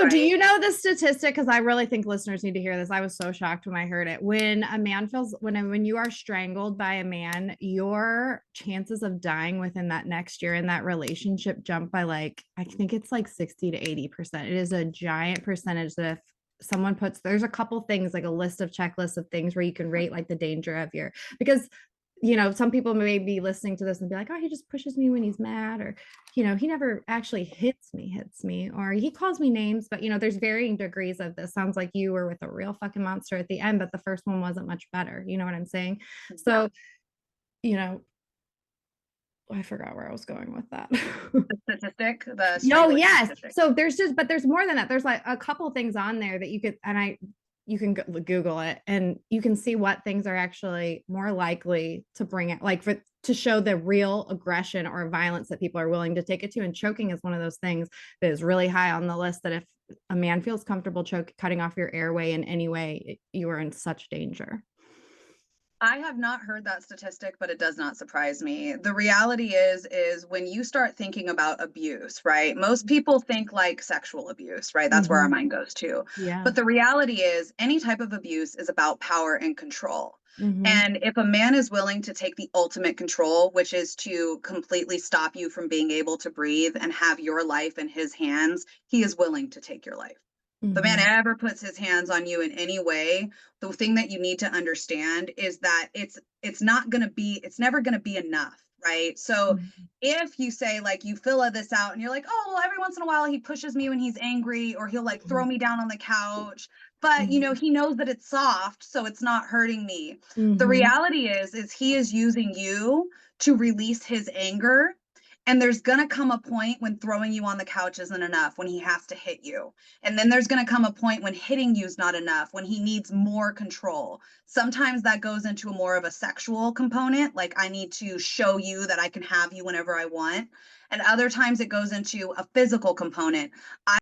do right? you know the statistic? Because I really think listeners need to hear this. I was so shocked when I heard it. When a man feels when you are strangled by a man, your chances of dying within that next year in that relationship jump by like I think it's like 60 to 80%. It is a giant percentage that if someone puts there's a couple things like a list of checklists of things where you can rate like the danger of your because some people may be listening to this and be like, oh, he just pushes me when he's mad, or he never actually hits me, or he calls me names. But there's varying degrees of this. Sounds like you were with a real fucking monster at the end, but the first one wasn't much better. You know what I'm saying? So, you know, I forgot where I was going with that. The statistic, the Oh, strangulation yes. statistic. So there's more than that. There's like a couple things on there that you can Google it and you can see what things are actually more likely to bring it, like to show the real aggression or violence that people are willing to take it to. And choking is one of those things that is really high on the list, that if a man feels comfortable cutting off your airway in any way, you are in such danger. I have not heard that statistic, but it does not surprise me. The reality is when you start thinking about abuse, right? Most people think like sexual abuse, right? That's where our mind goes to. Yeah. But the reality is any type of abuse is about power and control. Mm-hmm. And if a man is willing to take the ultimate control, which is to completely stop you from being able to breathe and have your life in his hands, he is willing to take your life. If a man Mm-hmm. ever puts his hands on you in any way, the thing that you need to understand is that it's never going to be enough, right? So Mm-hmm. if you say like you fill this out and you're like, oh well, every once in a while he pushes me when he's angry, or he'll like throw me down on the couch, but Mm-hmm. he knows that it's soft, so it's not hurting me. The Mm-hmm. reality is he is using you to release his anger. And there's going to come a point when throwing you on the couch isn't enough, when he has to hit you. And then there's going to come a point when hitting you is not enough, when he needs more control. Sometimes that goes into more of a sexual component, like I need to show you that I can have you whenever I want. And other times it goes into a physical component.